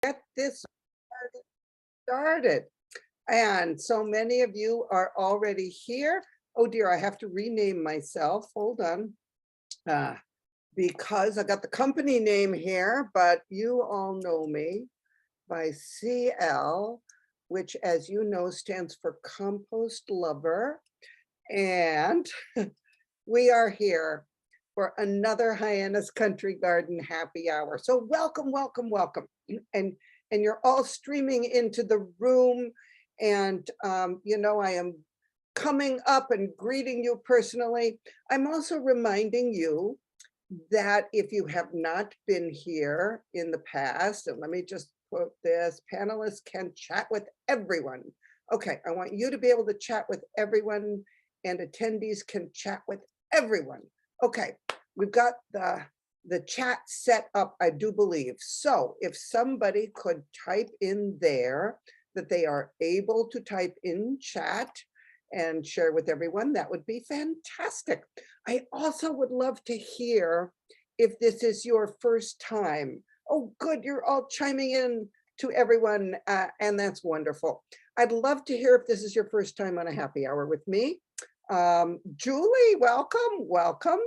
get this started. And so many of you are already here. Oh dear, I have to rename myself. Hold on. Because I got the company name here, but you all know me by CL, which, as you know, stands for Compost Lover. And we are here for another Hyannis Country Garden happy hour. So welcome, welcome, welcome. And you're all streaming into the room. And, you know, I am coming up and greeting you personally. I'm also reminding you that if you have not been here in the past, and let me just quote this, panelists can chat with everyone. Okay, I want you to be able to chat with everyone, and attendees can chat with everyone. Okay, we've got the chat set up, I do believe. So if somebody could type in there that they are able to type in chat and share with everyone, that would be fantastic. I also would love to hear if this is your first time. Oh, good, you're all chiming in to everyone, and that's wonderful. I'd love to hear if this is your first time on a happy hour with me. Julie, welcome, welcome.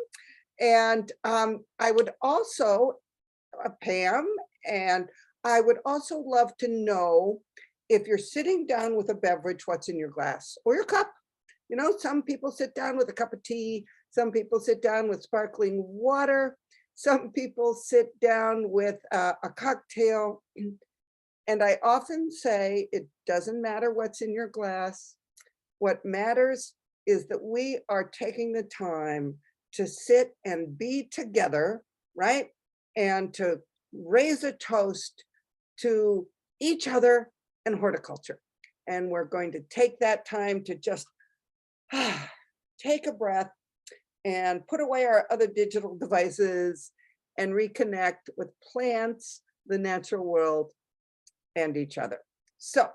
And I would also, Pam, and I would also love to know if you're sitting down with a beverage, what's in your glass or your cup. You know, some people sit down with a cup of tea, some people sit down with sparkling water, some people sit down with a cocktail. And I often say, it doesn't matter what's in your glass. What matters is that we are taking the time to sit and be together, right? And to raise a toast to each other and horticulture. And we're going to take that time to just take a breath and put away our other digital devices and reconnect with plants, the natural world, and each other. So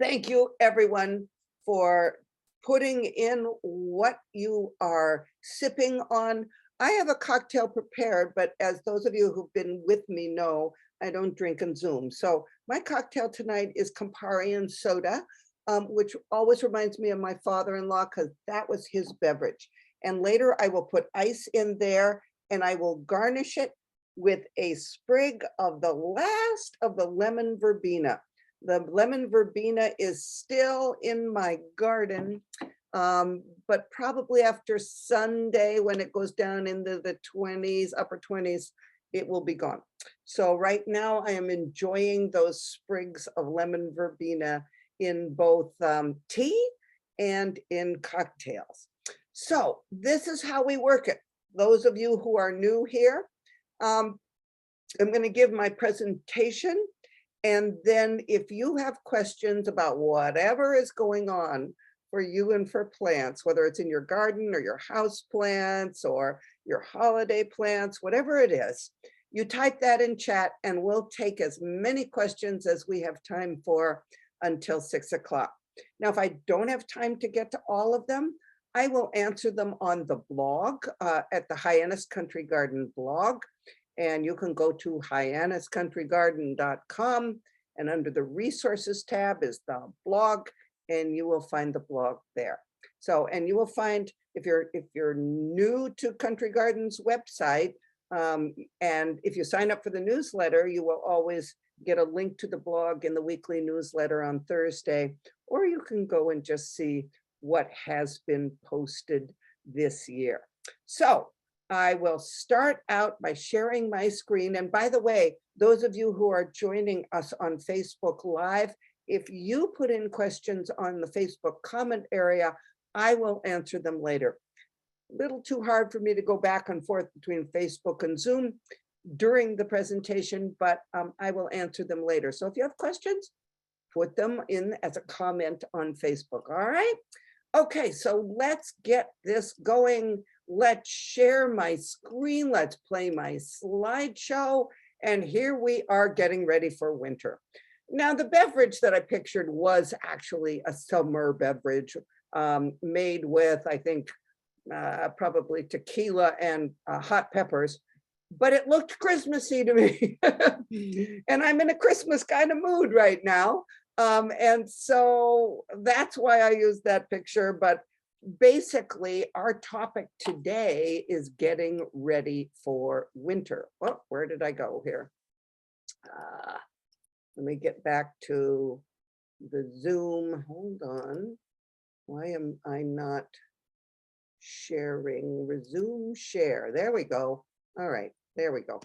thank you everyone for putting in what you are sipping on. I have a cocktail prepared, but as those of you who've been with me know, I don't drink and Zoom. So my cocktail tonight is Campari and soda, which always reminds me of my father-in-law because that was his beverage. And later I will put ice in there and I will garnish it with a sprig of the last of the lemon verbena. The lemon verbena is still in my garden, but probably after Sunday when it goes down into the 20s, upper 20s, it will be gone. So right now I am enjoying those sprigs of lemon verbena in both tea and in cocktails. So this is how we work it. Those of you who are new here, I'm going to give my presentation. And then if you have questions about whatever is going on for you and for plants, whether it's in your garden or your house plants or your holiday plants, whatever it is, you type that in chat and we'll take as many questions as we have time for until 6 o'clock. Now, if I don't have time to get to all of them, I will answer them on the blog at the Hyannis Country Garden blog. And you can go to hyanniscountrygarden.com, and under the resources tab is the blog, and you will find the blog there. So, and you will find, if you're new to Country Garden's website, and if you sign up for the newsletter, you will always get a link to the blog in the weekly newsletter on Thursday, or you can go and just see what has been posted this year. So I will start out by sharing my screen. And by the way, those of you who are joining us on Facebook Live, if you put in questions on the Facebook comment area, I will answer them later. A little too hard for me to go back and forth between Facebook and Zoom during the presentation, but I will answer them later. So if you have questions, put them in as a comment on Facebook, all right? Okay, so let's get this going. Let's share my screen. Let's play my slideshow. And here we are getting ready for winter. Now, the beverage that I pictured was actually a summer beverage made with, I think, probably tequila and hot peppers. but it looked Christmassy to me. And I'm in a Christmas kind of mood right now. And so that's why I use that picture. But basically, our topic today is getting ready for winter. Oh, where did I go here? Let me get back to the Zoom. Hold on. Why am I not sharing? Resume share. There we go. All right, there we go.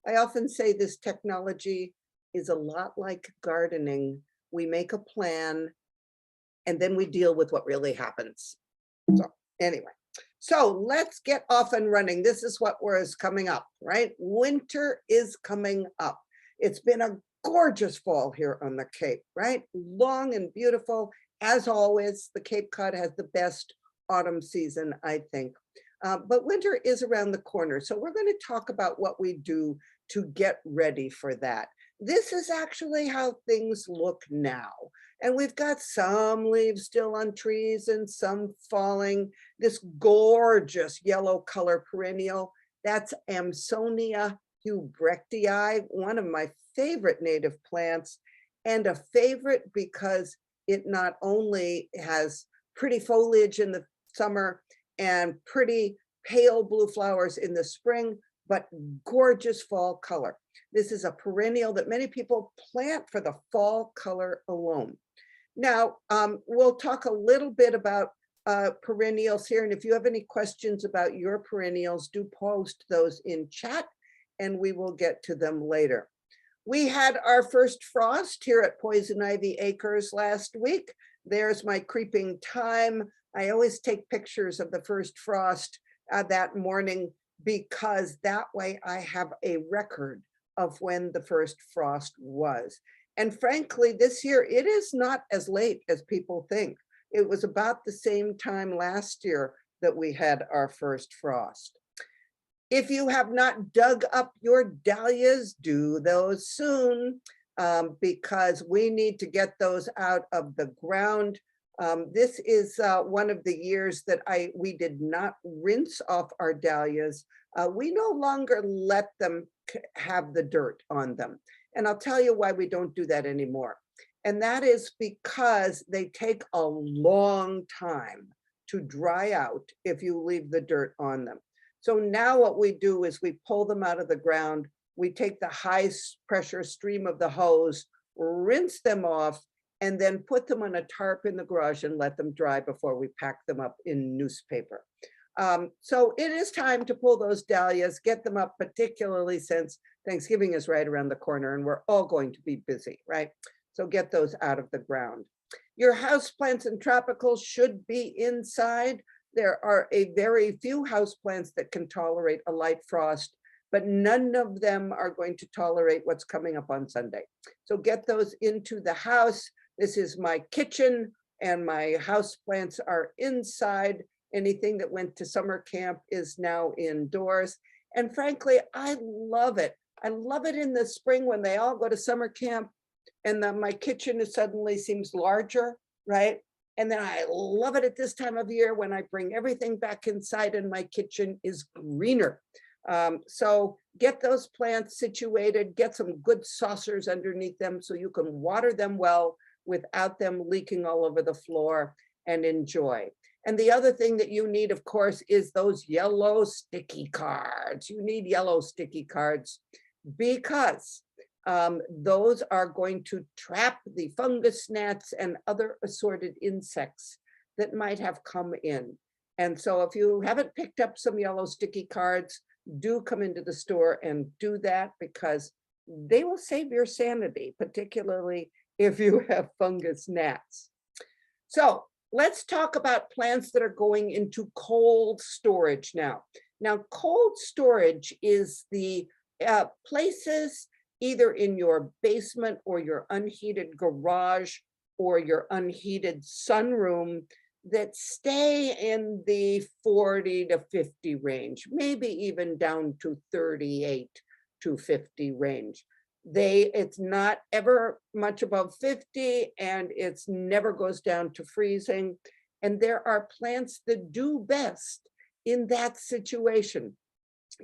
I often say this technology is a lot like gardening. We make a plan and then we deal with what really happens. So anyway, so let's get off and running. This is what was coming up, right? Winter is coming up. It's been a gorgeous fall here on the Cape, right? Long and beautiful. As always, the Cape Cod has the best autumn season, I think. But winter is around the corner. So we're going to talk about what we do to get ready for that. This is actually how things look now. And we've got some leaves still on trees and some falling. This gorgeous yellow color perennial, that's Amsonia hubrechtii, one of my favorite native plants, and a favorite because it not only has pretty foliage in the summer and pretty pale blue flowers in the spring, but gorgeous fall color. This is a perennial that many people plant for the fall color alone. Now, we'll talk a little bit about perennials here, and if you have any questions about your perennials, do post those in chat, and we will get to them later. We had our first frost here at Poison Ivy Acres last week. There's my creeping thyme. I always take pictures of the first frost that morning because that way I have a record of when the first frost was. And frankly, this year, it is not as late as people think. It was about the same time last year that we had our first frost. If you have not dug up your dahlias, do those soon because we need to get those out of the ground. This is one of the years that we did not rinse off our dahlias. We no longer let them have the dirt on them. And I'll tell you why we don't do that anymore. And that is because they take a long time to dry out if you leave the dirt on them. So now what we do is we pull them out of the ground. We take the high pressure stream of the hose, rinse them off, and then put them on a tarp in the garage and let them dry before we pack them up in newspaper. So it is time to pull those dahlias, get them up, particularly since Thanksgiving is right around the corner and we're all going to be busy, right? So get those out of the ground. Your houseplants and tropicals should be inside. There are a very few houseplants that can tolerate a light frost, but none of them are going to tolerate what's coming up on Sunday. So get those into the house. This is my kitchen and my houseplants are inside. Anything that went to summer camp is now indoors. And frankly, I love it. I love it in the spring when they all go to summer camp and then my kitchen suddenly seems larger, right? And then I love it at this time of year when I bring everything back inside and my kitchen is greener. So get those plants situated, get some good saucers underneath them so you can water them well without them leaking all over the floor, and enjoy. And the other thing that you need, of course, is those yellow sticky cards. You need yellow sticky cards because those are going to trap the fungus gnats and other assorted insects that might have come in. And so if you haven't picked up some yellow sticky cards, do come into the store and do that because they will save your sanity, particularly if you have fungus gnats. So let's talk about plants that are going into cold storage now. Now, cold storage is the places either in your basement or your unheated garage or your unheated sunroom that stay in the 40 to 50 range, maybe even down to 38 to 50 range. It's not ever much above 50 and it's never goes down to freezing. And there are plants that do best in that situation.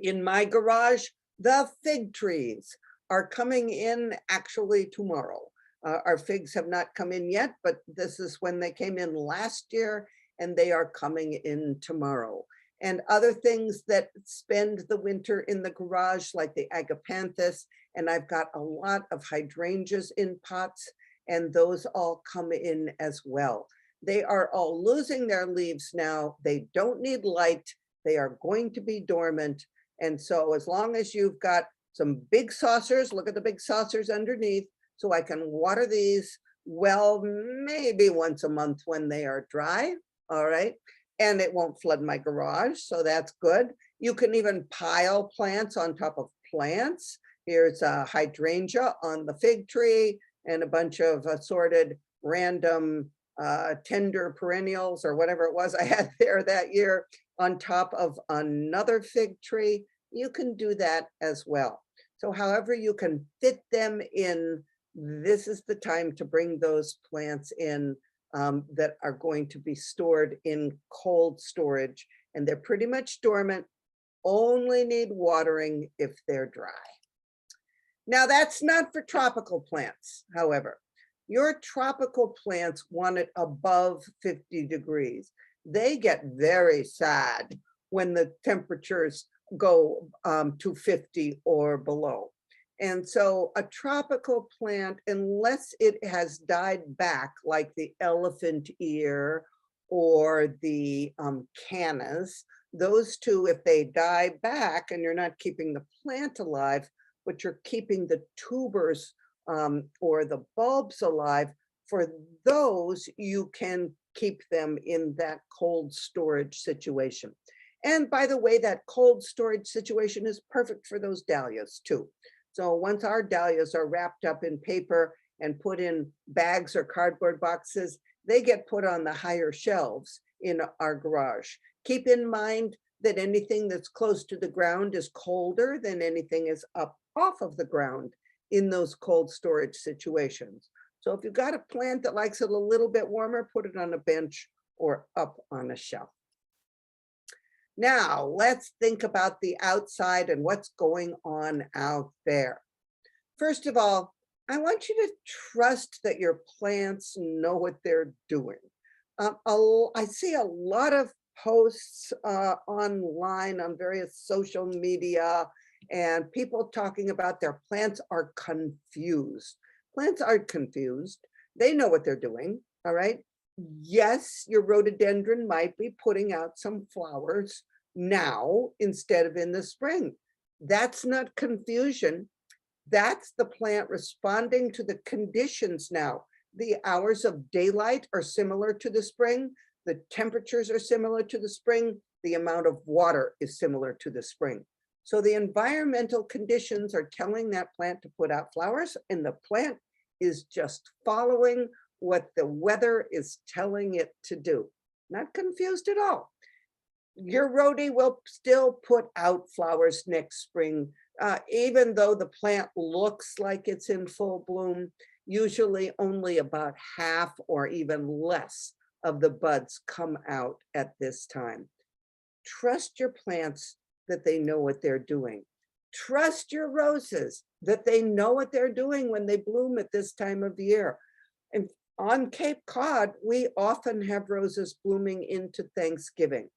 In my garage, the fig trees are coming in actually tomorrow. Our figs have not come in yet, but this is when they came in last year, and they are coming in tomorrow. And other things that spend the winter in the garage, like the agapanthus, and I've got a lot of hydrangeas in pots, and those all come in as well. They are all losing their leaves now. They don't need light. They are going to be dormant. And so as long as you've got some big saucers, look at the big saucers underneath, so I can water these, well, maybe once a month when they are dry, all right? And it won't flood my garage, so that's good. You can even pile plants on top of plants. Here's a hydrangea on the fig tree and a bunch of assorted random tender perennials or whatever it was I had there that year on top of another fig tree. You can do that as well. So however you can fit them in, this is the time to bring those plants in that are going to be stored in cold storage, and they're pretty much dormant, only need watering if they're dry. Now that's not for tropical plants, however. Your tropical plants want it above 50 degrees. They get very sad when the temperatures go to 50 or below. And so a tropical plant, unless it has died back, like the elephant ear or the cannas, those two, if they die back and you're not keeping the plant alive, but you're keeping the tubers or the bulbs alive, for those, you can keep them in that cold storage situation. And by the way, that cold storage situation is perfect for those dahlias too. So once our dahlias are wrapped up in paper and put in bags or cardboard boxes, they get put on the higher shelves in our garage. Keep in mind that anything that's close to the ground is colder than anything is up off of the ground in those cold storage situations. So if you've got a plant that likes it a little bit warmer, put it on a bench or up on a shelf. Now let's think about the outside and what's going on out there. First of all, I want you to trust that your plants know what they're doing. I see a lot of posts online on various social media and people talking about their plants are confused. Plants aren't confused. They know what they're doing, all right? Yes, your rhododendron might be putting out some flowers now instead of in the spring. That's not confusion. That's the plant responding to the conditions now. The hours of daylight are similar to the spring. The temperatures are similar to the spring. The amount of water is similar to the spring. So the environmental conditions are telling that plant to put out flowers, and the plant is just following what the weather is telling it to do. Not confused at all. Your rhodie will still put out flowers next spring, even though the plant looks like it's in full bloom. Usually only about half or even less of the buds come out at this time. Trust your plants that they know what they're doing. Trust your roses that they know what they're doing when they bloom at this time of year. And on Cape Cod, we often have roses blooming into Thanksgiving.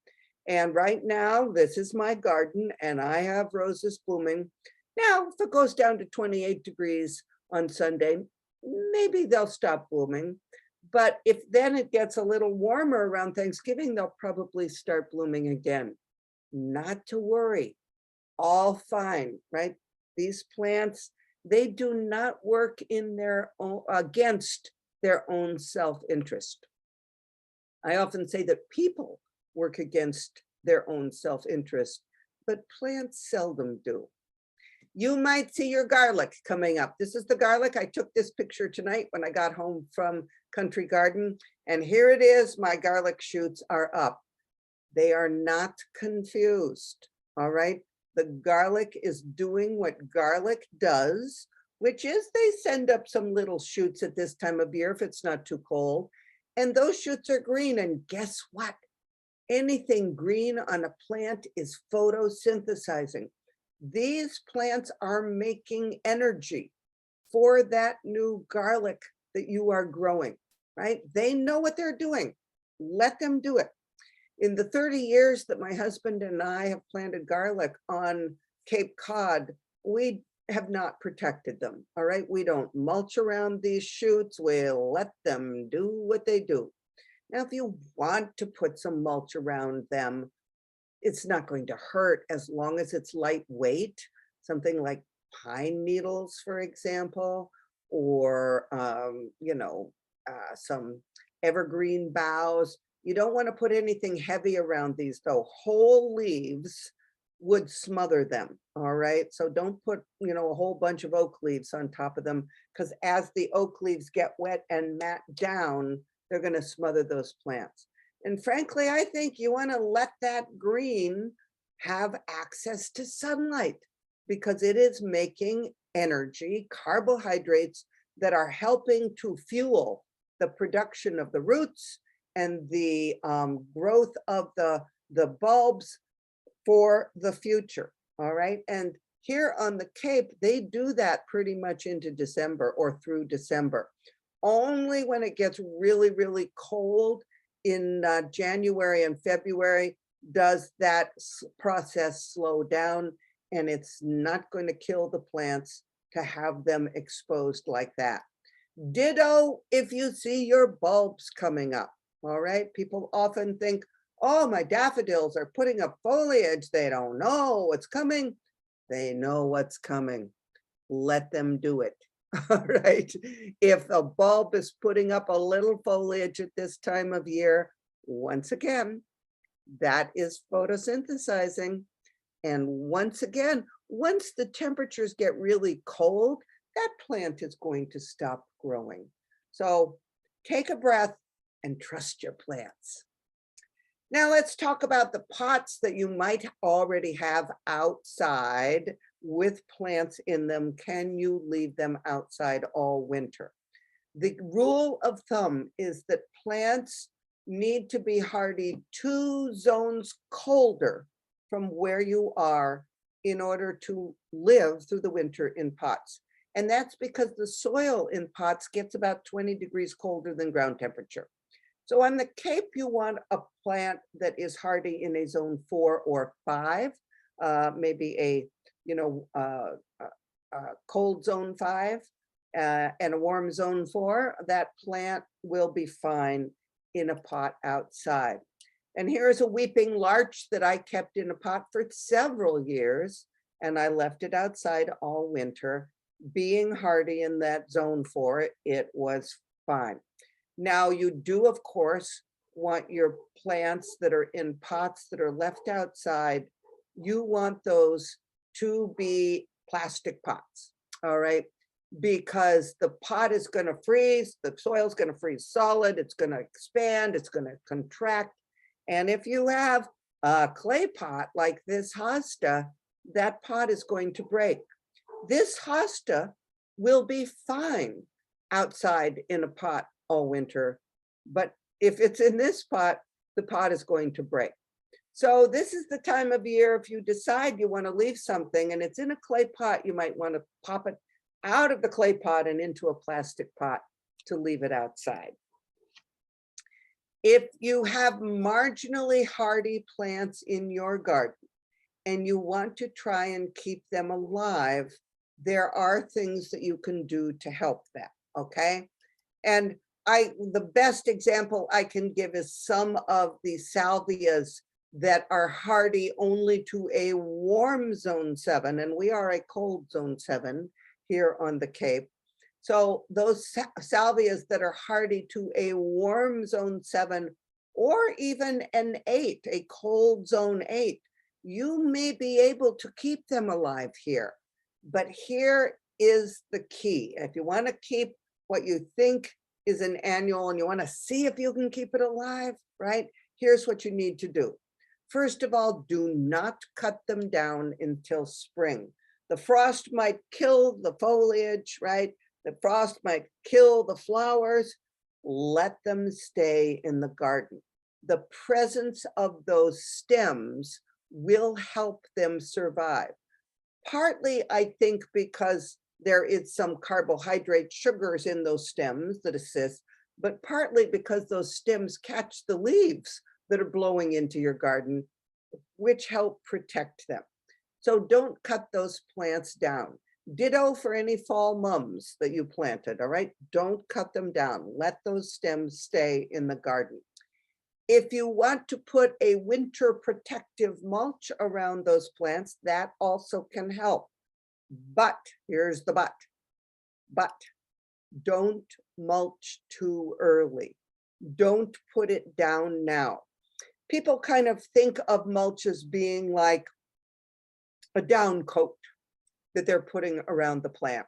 And right now, this is my garden and I have roses blooming. Now, if it goes down to 28 degrees on Sunday, maybe they'll stop blooming. But if then it gets a little warmer around Thanksgiving, they'll probably start blooming again. Not to worry, all fine, right? These plants, they do not work in their own, against their own self-interest. I often say that people work against their own self-interest, but plants seldom do. You might see your garlic coming up. This is the garlic. I took this picture tonight when I got home from Country Garden, and here it is. My garlic shoots are up. They are not confused, all right? The garlic is doing what garlic does, which is they send up some little shoots at this time of year if it's not too cold, and those shoots are green, and guess what? Anything green on a plant is photosynthesizing. These plants are making energy for that new garlic that you are growing, right? They know what they're doing. Let them do it. In the 30 years that my husband and I have planted garlic on Cape Cod, we have not protected them, all right? We don't mulch around these shoots. We let them do what they do. Now, if you want to put some mulch around them, it's not going to hurt as long as it's lightweight, something like pine needles, for example, or, some evergreen boughs. You don't want to put anything heavy around these, though. Whole leaves would smother them, all right? So don't put, a whole bunch of oak leaves on top of them, because as the oak leaves get wet and mat down, they're going to smother those plants. And frankly, I think you want to let that green have access to sunlight, because it is making energy, carbohydrates that are helping to fuel the production of the roots and the growth of the bulbs for the future, all right? And here on the Cape, they do that pretty much into December or through December. Only when it gets really, really cold in January and February does that process slow down, and it's not going to kill the plants to have them exposed like that. Ditto if you see your bulbs coming up, all right? People often think, oh, my daffodils are putting up foliage. They don't know what's coming. They know what's coming. Let them do it. All right. If a bulb is putting up a little foliage at this time of year, once again, that is photosynthesizing. And once again, once the temperatures get really cold, that plant is going to stop growing. So take a breath and trust your plants. Now let's talk about the pots that you might already have outside with plants in them. Can you leave them outside all winter? The rule of thumb is that plants need to be hardy 2 zones colder from where you are in order to live through the winter in pots. And that's because the soil in pots gets about 20 degrees colder than ground temperature. So on the Cape, you want a plant that is hardy in a zone 4 or 5, maybe a cold zone 5 and a warm zone 4. That plant will be fine in a pot outside. And here's a weeping larch that I kept in a pot for several years, and I left it outside all winter. Being hardy in that zone 4, it was fine. Now you do, of course, want your plants that are in pots that are left outside, you want those to be plastic pots, all right? Because the pot is going to freeze, the soil is going to freeze solid, it's going to expand, it's going to contract. And if you have a clay pot like this hosta, that pot is going to break. This hosta will be fine outside in a pot all winter, but if it's in this pot, the pot is going to break. So this is the time of year, if you decide you want to leave something and it's in a clay pot, you might want to pop it out of the clay pot and into a plastic pot to leave it outside. If you have marginally hardy plants in your garden and you want to try and keep them alive, there are things that you can do to help them, okay? And the best example I can give is some of the salvias that are hardy only to a warm zone 7, and we are a cold zone 7 here on the Cape. So those salvias that are hardy to a warm zone 7 or even an 8, a cold zone 8, you may be able to keep them alive here. But here is the key. If you want to keep what you think is an annual and you want to see if you can keep it alive, right? Here's what you need to do. First of all, do not cut them down until spring. The frost might kill the foliage, right? The frost might kill the flowers. Let them stay in the garden. the presence of those stems will help them survive. Partly, I think, because there is some carbohydrate sugars in those stems that assist, but partly because those stems catch the leaves that are blowing into your garden, which help protect them. So don't cut those plants down. Ditto for any fall mums that you planted, all right? Don't cut them down. Let those stems stay in the garden. If you want to put a winter protective mulch around those plants, that also can help. But here's the but don't mulch too early. Don't put it down now. People kind of think of mulch as being like a down coat that they're putting around the plant,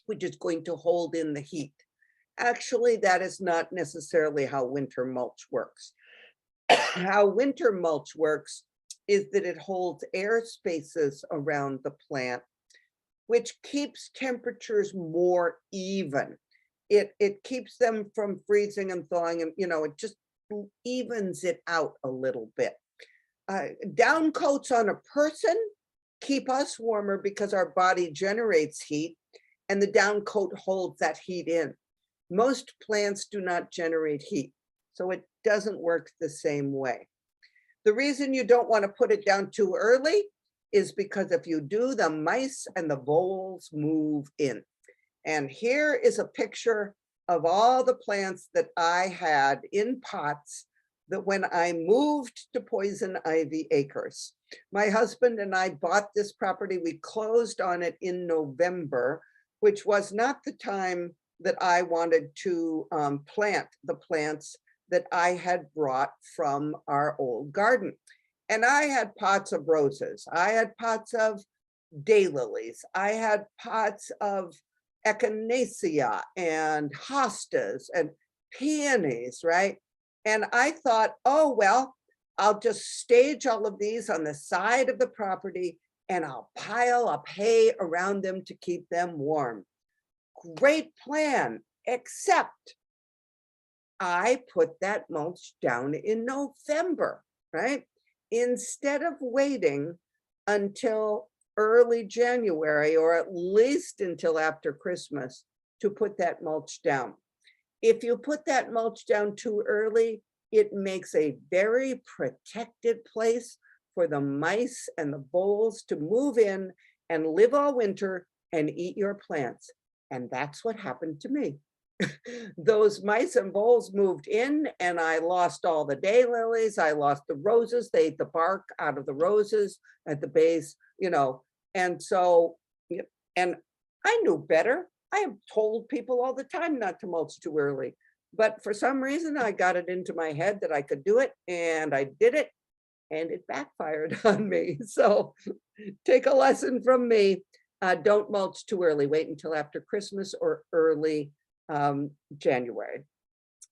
which is going to hold in the heat. Actually, that is not necessarily how winter mulch works. How winter mulch works is that it holds air spaces around the plant, which keeps temperatures more even. It keeps them from freezing and thawing, and it just evens it out a little bit. Down coats on a person keep us warmer because our body generates heat, and the down coat holds that heat in. Most plants do not generate heat, so it doesn't work the same way. The reason you don't want to put it down too early is because if you do, the mice and the voles move in. And here is a picture of all the plants that I had in pots that when I moved to Poison Ivy Acres. My husband and I bought this property. We closed on it in November, which was not the time that I wanted to plant the plants that I had brought from our old garden. And I had pots of roses. I had pots of daylilies. I had pots of echinacea and hostas and peonies, right? And I thought, oh, well, I'll just stage all of these on the side of the property and I'll pile up hay around them to keep them warm. Great plan, except I put that mulch down in November, right? Instead of waiting until early January, or at least until after Christmas, to put that mulch down. If you put that mulch down too early, it makes a very protected place for the mice and the voles to move in and live all winter and eat your plants. And that's what happened to me. Those mice and voles moved in and I lost all the daylilies. I lost the roses. They ate the bark out of the roses at the base, and so, and I knew better. I have told people all the time not to mulch too early, but for some reason I got it into my head that I could do it, and I did it, and it backfired on me. So take a lesson from me. Don't mulch too early. Wait until after Christmas or early January.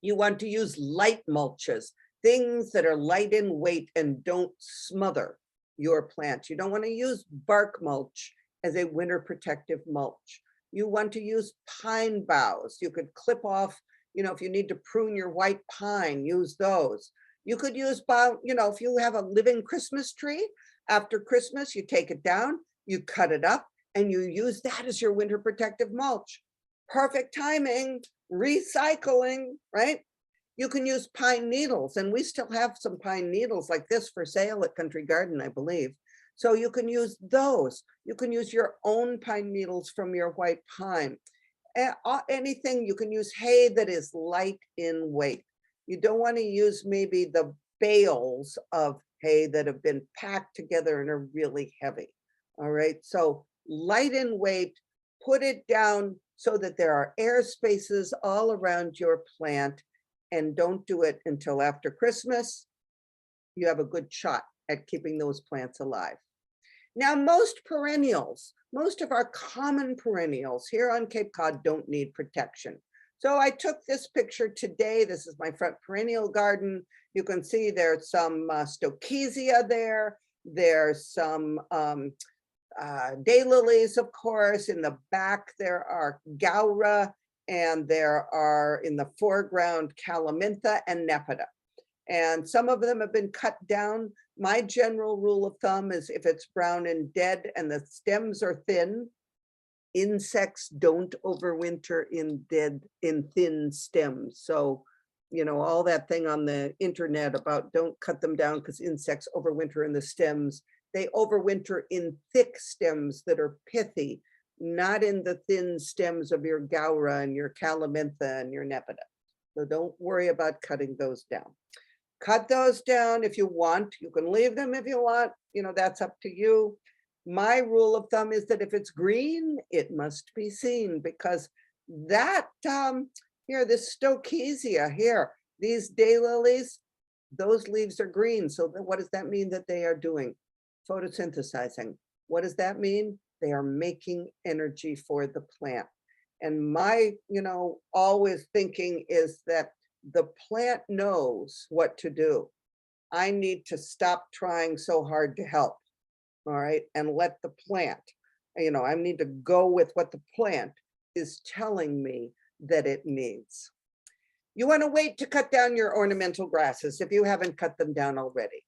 You want to use light mulches, things that are light in weight and don't smother your plant. You don't want to use bark mulch as a winter protective mulch. You want to use pine boughs. You could clip off, if you need to prune your white pine, use those. You could use, if you have a living Christmas tree, after Christmas, you take it down, you cut it up, and you use that as your winter protective mulch. Perfect timing, recycling, right? You can use pine needles, and we still have some pine needles like this for sale at Country Garden, I believe. So you can use those. You can use your own pine needles from your white pine. Anything, you can use hay that is light in weight. You don't want to use maybe the bales of hay that have been packed together and are really heavy. All right, so light in weight, put it down so that there are air spaces all around your plant, and don't do it until after Christmas. You have a good shot at keeping those plants alive. Now, most perennials, most of our common perennials here on Cape Cod don't need protection. So I took this picture today. This is my front perennial garden. You can see there's some stochasea there. There's some daylilies, of course. In the back, there are gaura, and there are in the foreground calamintha and nepeta. And some of them have been cut down. My general rule of thumb is if it's brown and dead and the stems are thin, insects don't overwinter in thin stems. So, all that thing on the internet about don't cut them down because insects overwinter in the stems. They overwinter in thick stems that are pithy, not in the thin stems of your gaura and your calamintha and your nepeta. So don't worry about cutting those down. Cut those down if you want. You can leave them if you want. That's up to you. My rule of thumb is that if it's green, it must be seen, because that, here, this stokesia here, these daylilies, those leaves are green. So what does that mean that they are doing? Photosynthesizing. What does that mean? They are making energy for the plant. And my, always thinking is that the plant knows what to do. I need to stop trying so hard to help, all right, and let the plant, I need to go with what the plant is telling me that it needs. You want to wait to cut down your ornamental grasses if you haven't cut them down already.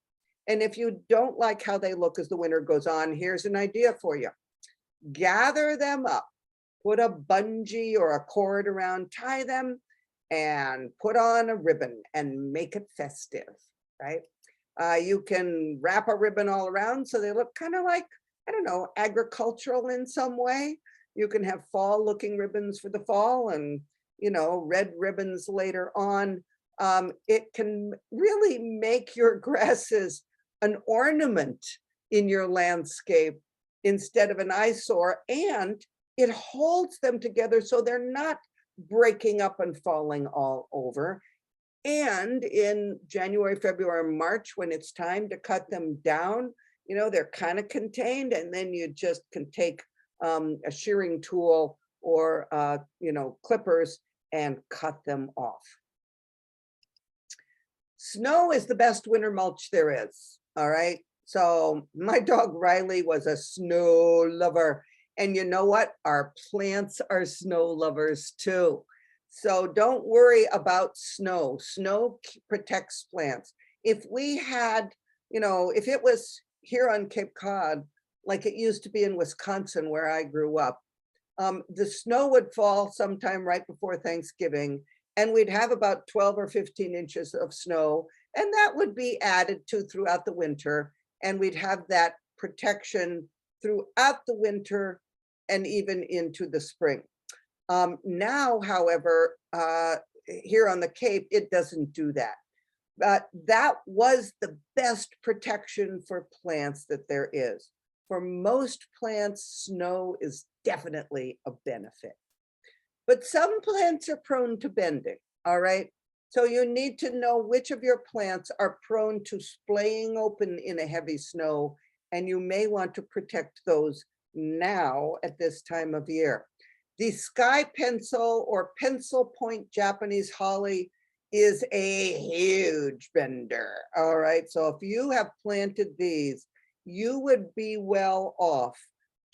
And if you don't like how they look as the winter goes on, here's an idea for you. Gather them up, put a bungee or a cord around, tie them, and put on a ribbon and make it festive, right? You can wrap a ribbon all around so they look kind of like, I don't know, agricultural in some way. You can have fall looking ribbons for the fall and, red ribbons later on. It can really make your grasses an ornament in your landscape instead of an eyesore, and it holds them together so they're not breaking up and falling all over. And in January, February, March, when it's time to cut them down, they're kind of contained, and then you just can take a shearing tool or, clippers and cut them off. Snow is the best winter mulch there is, all right? So my dog Riley was a snow lover. And you know what? Our plants are snow lovers too. So don't worry about snow. Snow protects plants. If we had, if it was here on Cape Cod, like it used to be in Wisconsin where I grew up, the snow would fall sometime right before Thanksgiving, and we'd have about 12 or 15 inches of snow, and that would be added to throughout the winter, and we'd have that protection throughout the winter and even into the spring. Now, however, here on the Cape, it doesn't do that. But that was the best protection for plants that there is. For most plants, snow is definitely a benefit. But some plants are prone to bending, all right? So you need to know which of your plants are prone to splaying open in a heavy snow, and you may want to protect those now at this time of year. The sky pencil or pencil point Japanese holly is a huge bender, all right? So if you have planted these, you would be well off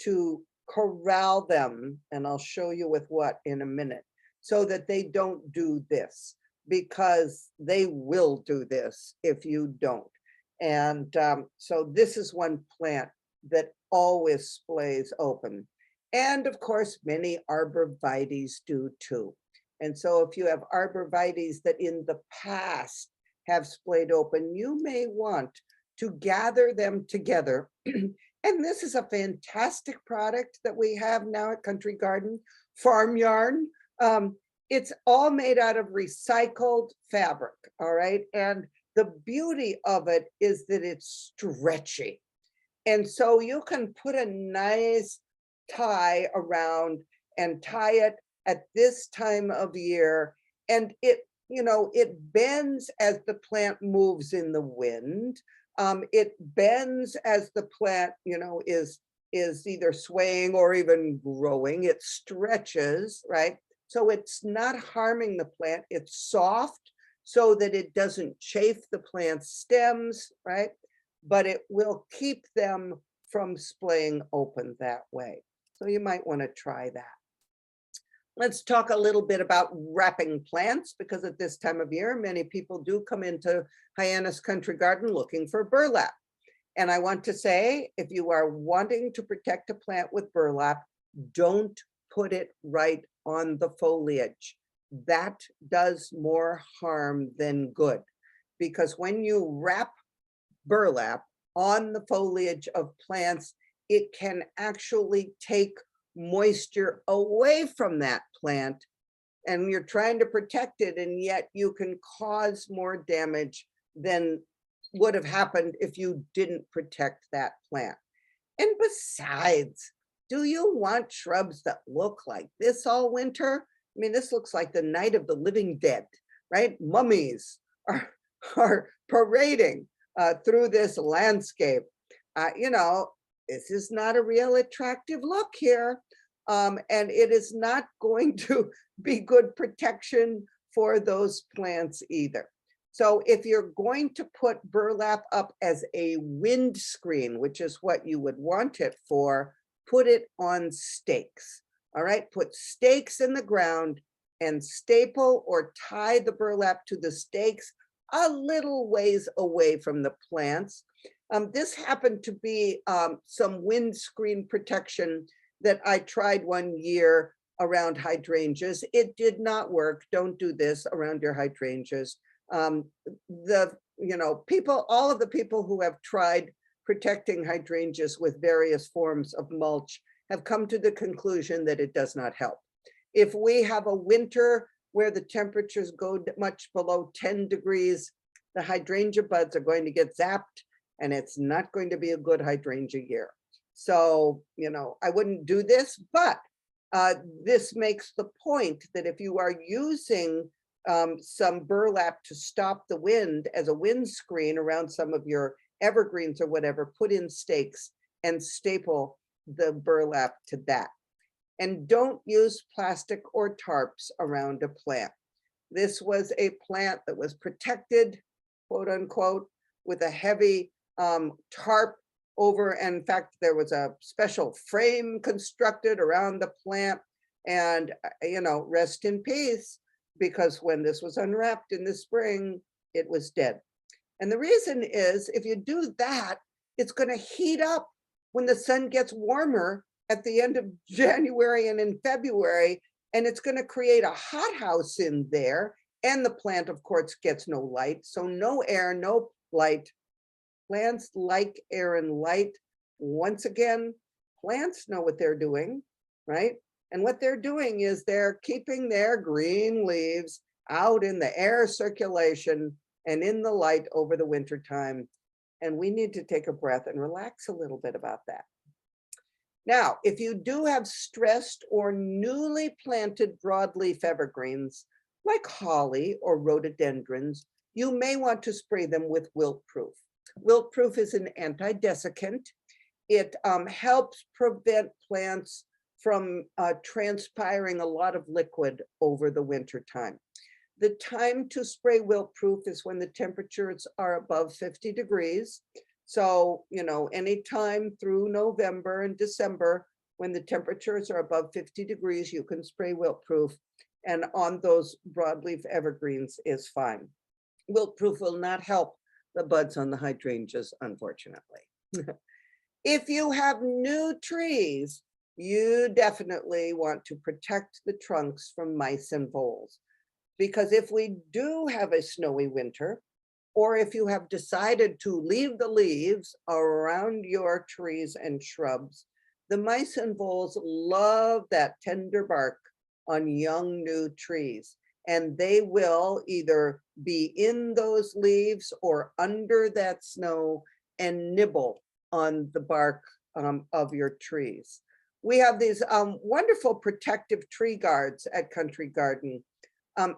to corral them, and I'll show you with what in a minute, so that they don't do this, because they will do this if you don't. And so this is one plant that always splays open. And of course, many arborvitaes do too. And so if you have arborvitaes that in the past have splayed open, you may want to gather them together. And this is a fantastic product that we have now at Country Garden, Farm Yarn. It's all made out of recycled fabric, all right? And the beauty of it is that it's stretchy. And so you can put a nice tie around and tie it at this time of year. And it, it bends as the plant moves in the wind. It bends as the plant, is either swaying or even growing. It stretches, right? So it's not harming the plant. It's soft so that it doesn't chafe the plant's stems, right? But it will keep them from splaying open that way. So you might want to try that. Let's talk a little bit about wrapping plants, because at this time of year, many people do come into Hyannis Country Garden looking for burlap. And I want to say, if you are wanting to protect a plant with burlap, don't put it right on the foliage. That does more harm than good, because when you wrap burlap on the foliage of plants, it can actually take moisture away from that plant, and you're trying to protect it, and yet you can cause more damage than would have happened if you didn't protect that plant. And besides, do you want shrubs that look like this all winter? I mean, this looks like the night of the living dead, right? Mummies are, are parading through this landscape. You know, this is not a real attractive look here. And it is not going to be good protection for those plants either. So if you're going to put burlap up as a windscreen, which is what you would want it for, put it on stakes. All right, put stakes in the ground and staple or tie the burlap to the stakes a little ways away from the plants. This happened to be some windscreen protection that I tried one year around hydrangeas. It did not work. Don't do this around your hydrangeas. People, all of the people who have tried protecting hydrangeas with various forms of mulch have come to the conclusion that it does not help. If we have a winter where the temperatures go much below 10 degrees, the hydrangea buds are going to get zapped, and it's not going to be a good hydrangea year. So, I wouldn't do this, but this makes the point that if you are using some burlap to stop the wind as a windscreen around some of your evergreens or whatever, put in stakes and staple the burlap to that. And don't use plastic or tarps around a plant. This was a plant that was protected, quote unquote, with a heavy tarp over. And in fact, there was a special frame constructed around the plant. And, rest in peace, because when this was unwrapped in the spring, it was dead. And the reason is, if you do that, it's going to heat up when the sun gets warmer at the end of January and in February, and it's going to create a hothouse in there. And the plant, of course, gets no light. So no air, no light. Plants like air and light. Once again, plants know what they're doing, right? And what they're doing is they're keeping their green leaves out in the air circulation and in the light over the winter time. And we need to take a breath and relax a little bit about that. Now, if you do have stressed or newly planted broadleaf evergreens, like holly or rhododendrons, you may want to spray them with Willproof. Willproof is an anti-desiccant. It helps prevent plants from transpiring a lot of liquid over the winter time. The time to spray Willproof is when the temperatures are above 50 degrees. So, anytime through November and December, when the temperatures are above 50 degrees, you can spray Willproof, and on those broadleaf evergreens is fine. Willproof will not help the buds on the hydrangeas, unfortunately. If you have new trees, you definitely want to protect the trunks from mice and voles. Because if we do have a snowy winter, or if you have decided to leave the leaves around your trees and shrubs, the mice and voles love that tender bark on young new trees. And they will either be in those leaves or under that snow and nibble on the bark of your trees. We have these wonderful protective tree guards at Country Garden.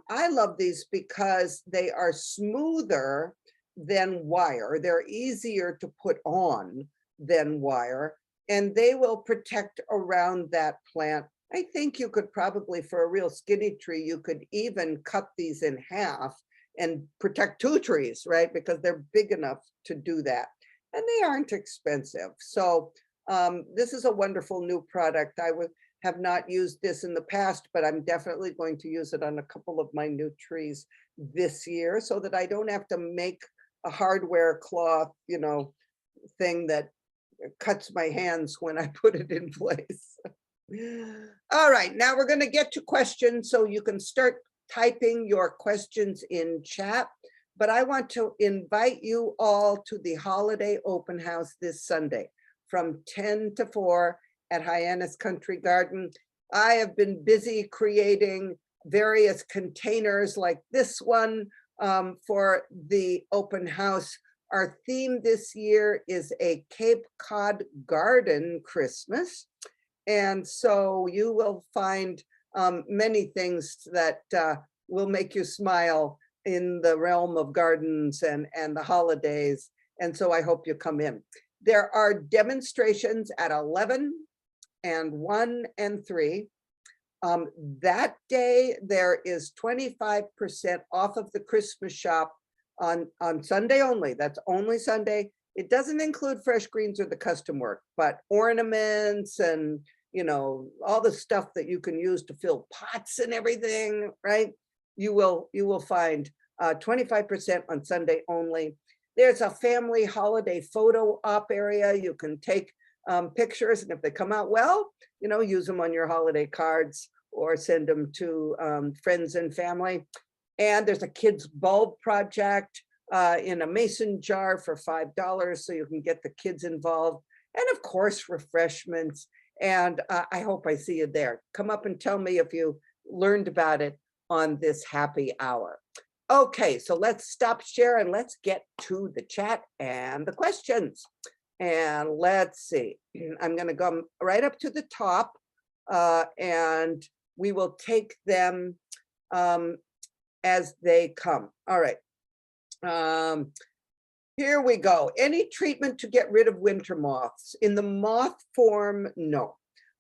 I love these because they are smoother than wire. They're easier to put on than wire, and they will protect around that plant. I think you could probably, for a real skinny tree, you could even cut these in half and protect 2 trees, right? Because they're big enough to do that. And they aren't expensive. So this is a wonderful new product. have not used this in the past, but I'm definitely going to use it on a couple of my new trees this year so that I don't have to make a hardware cloth, thing that cuts my hands when I put it in place. All right, now we're going to get to questions, so you can start typing your questions in chat. But I want to invite you all to the holiday open house this Sunday from 10 to 4 at Hyannis Country Garden. I have been busy creating various containers like this one for the open house. Our theme this year is a Cape Cod Garden Christmas. And so you will find many things that will make you smile in the realm of gardens and the holidays. And so I hope you come in. There are demonstrations at 11 and 1 and 3. That day, there is 25% off of the Christmas shop on Sunday only. That's only Sunday. It doesn't include fresh greens or the custom work, but ornaments and, all the stuff that you can use to fill pots and everything, right? You will find 25% on Sunday only. There's a family holiday photo op area. You can take pictures, and if they come out well, use them on your holiday cards or send them to friends and family. And there's a kids bulb project in a mason jar for $5, so you can get the kids involved. And of course, refreshments. And I hope I see you there. Come up and tell me if you learned about it on this happy hour. Okay, so let's stop share and let's get to the chat and the questions. And let's see, I'm going to go right up to the top and we will take them as they come. All right. Here we go. Any treatment to get rid of winter moths? In the moth form, no.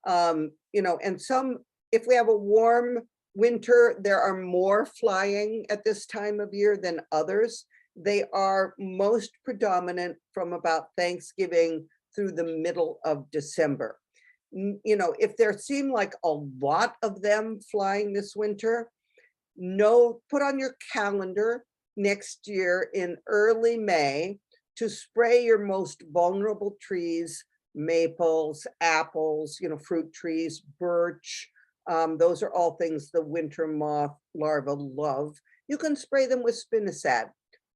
And if we have a warm winter, there are more flying at this time of year than others. They are most predominant from about Thanksgiving through the middle of December. If there seem like a lot of them flying this winter, put on your calendar next year in early May to spray your most vulnerable trees, maples, apples, fruit trees, birch. Those are all things the winter moth larvae love. You can spray them with spinosad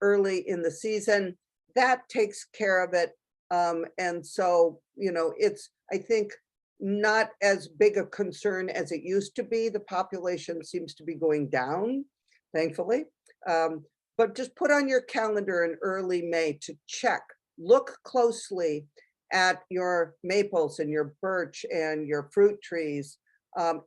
early in the season. That takes care of it. And so, it's, I think, not as big a concern as it used to be. The population seems to be going down, thankfully. But just put on your calendar in early May to check, look closely at your maples and your birch and your fruit trees,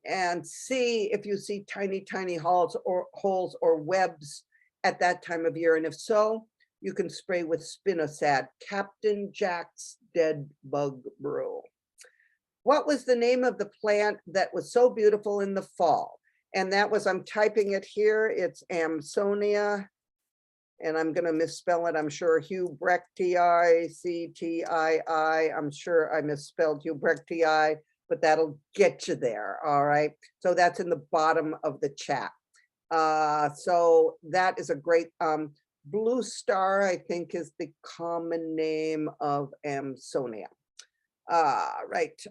and see if you see tiny, tiny holes or webs at that time of year. And if so, you can spray with spinosad, Captain Jack's Dead Bug Brew. What was the name of the plant that was so beautiful in the fall? And that was, I'm typing it here, it's Amsonia, and I'm going to misspell it, I'm sure, Hubrechtii, C-T-I-I. I'm sure I misspelled Hubrechtii, but that'll get you there, all right? So that's in the bottom of the chat. So that is a great, blue star, I think, is the common name of Amsonia. Right.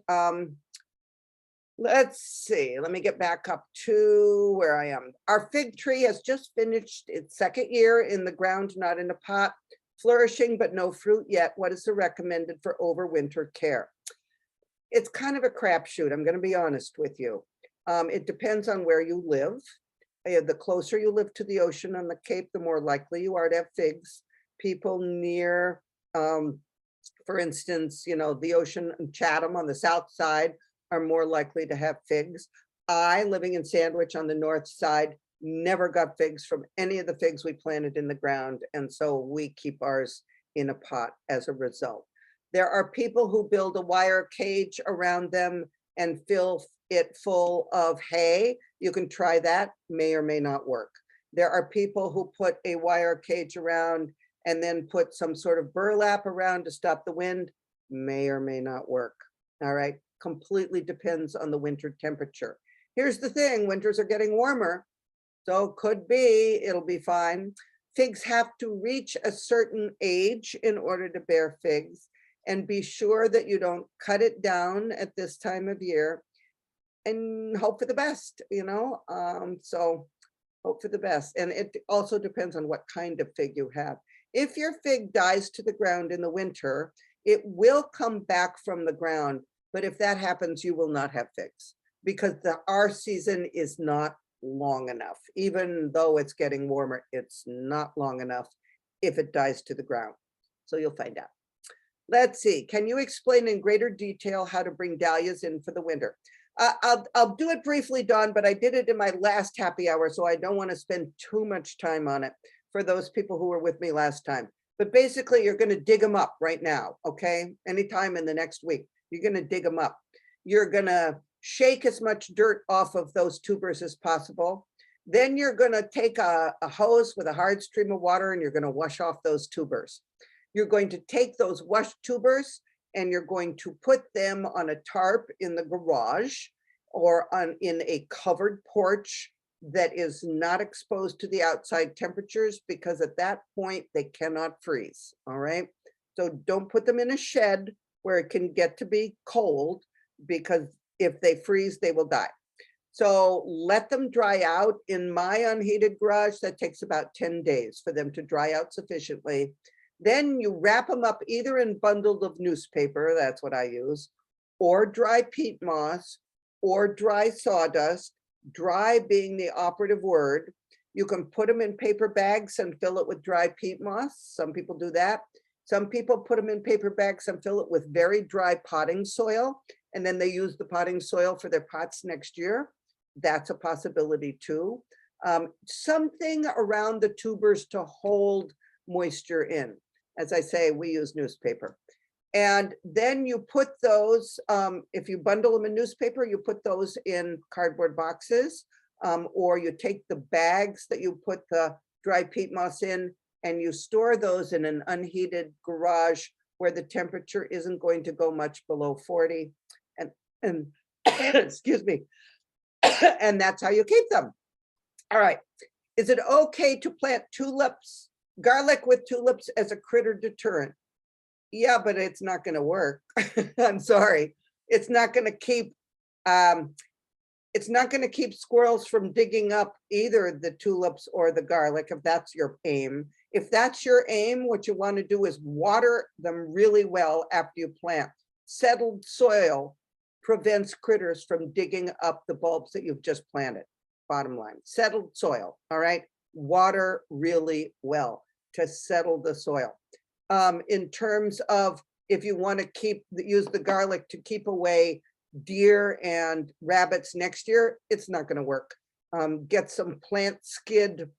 Let's see, let me get back up to where I am. Our fig tree has just finished its second year in the ground, not in a pot, flourishing, but no fruit yet. What is the recommended for overwinter care? It's kind of a crapshoot, I'm going to be honest with you. It depends on where you live. The closer you live to the ocean on the Cape, the more likely you are to have figs. People near, for instance, the ocean and Chatham on the south side are more likely to have figs. I, living in Sandwich on the north side, never got figs from any of the figs we planted in the ground. And so we keep ours in a pot as a result. There are people who build a wire cage around them and fill it full of hay. You can try that, may or may not work. There are people who put a wire cage around and then put some sort of burlap around to stop the wind, may or may not work. All right. completely depends on the winter temperature. Here's the thing, winters are getting warmer, so could be, it'll be fine. Figs have to reach a certain age in order to bear figs, and be sure that you don't cut it down at this time of year, and hope for the best, so hope for the best. And it also depends on what kind of fig you have. If your fig dies to the ground in the winter, it will come back from the ground. But if that happens, you will not have figs, because our season is not long enough. Even though it's getting warmer, it's not long enough if it dies to the ground. So you'll find out. Let's see, can you explain in greater detail how to bring dahlias in for the winter? I'll do it briefly, Dawn, but I did it in my last happy hour, so I don't want to spend too much time on it for those people who were with me last time. But basically, you're going to dig them up right now, okay? Anytime in the next week, you're going to dig them up. You're going to shake as much dirt off of those tubers as possible. Then you're going to take a hose with a hard stream of water, and you're going to wash off those tubers. You're going to take those washed tubers and you're going to put them on a tarp in the garage or in a covered porch that is not exposed to the outside temperatures, because at that point they cannot freeze. All right. So don't put them in a shed where it can get to be cold, because if they freeze, they will die. So let them dry out. In my unheated garage, that takes about 10 days for them to dry out sufficiently. Then you wrap them up either in bundles of newspaper, that's what I use, or dry peat moss, or dry sawdust, dry being the operative word. You can put them in paper bags and fill it with dry peat moss. Some people do that. Some people put them in paper bags and fill it with very dry potting soil, and then they use the potting soil for their pots next year. That's a possibility too. Something around the tubers to hold moisture in. As I say, we use newspaper. And then you put those, if you bundle them in newspaper, you put those in cardboard boxes, or you take the bags that you put the dry peat moss in, and you store those in an unheated garage where the temperature isn't going to go much below 40. And excuse me, and that's how you keep them. All right. Is it okay to plant garlic with tulips as a critter deterrent? Yeah, but it's not going to work. I'm sorry. It's not going to keep squirrels from digging up either the tulips or the garlic, if that's your aim. If that's your aim, what you want to do is water them really well after you plant. Settled soil prevents critters from digging up the bulbs that you've just planted. Bottom line, settled soil. All right. Water really well to settle the soil. In terms of if you want to use the garlic to keep away deer and rabbits next year, it's not going to work. Get some plant skid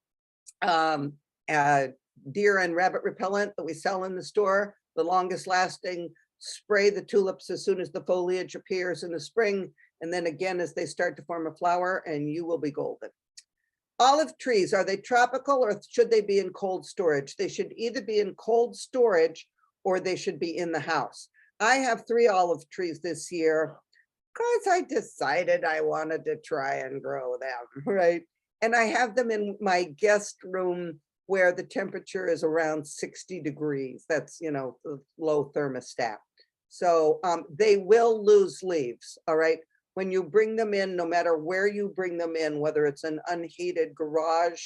deer and rabbit repellent that we sell in the store, the longest lasting. Spray the tulips as soon as the foliage appears in the spring, and then again as they start to form a flower, and you will be golden. Olive trees, are they tropical or should they be in cold storage? They should either be in cold storage or they should be in the house. I have 3 olive trees this year because I decided I wanted to try and grow them, right? And I have them in my guest room where the temperature is around 60 degrees. That's, the low thermostat. So they will lose leaves, all right? When you bring them in, no matter where you bring them in, whether it's an unheated garage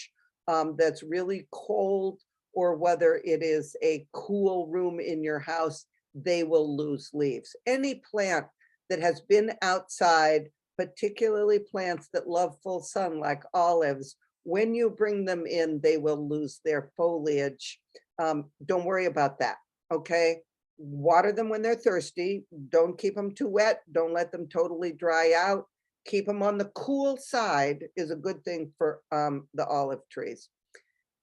that's really cold, or whether it is a cool room in your house, they will lose leaves. Any plant that has been outside, particularly plants that love full sun like olives, when you bring them in, they will lose their foliage. Don't worry about that, okay? Water them when they're thirsty. Don't keep them too wet. Don't let them totally dry out. Keep them on the cool side is a good thing for the olive trees.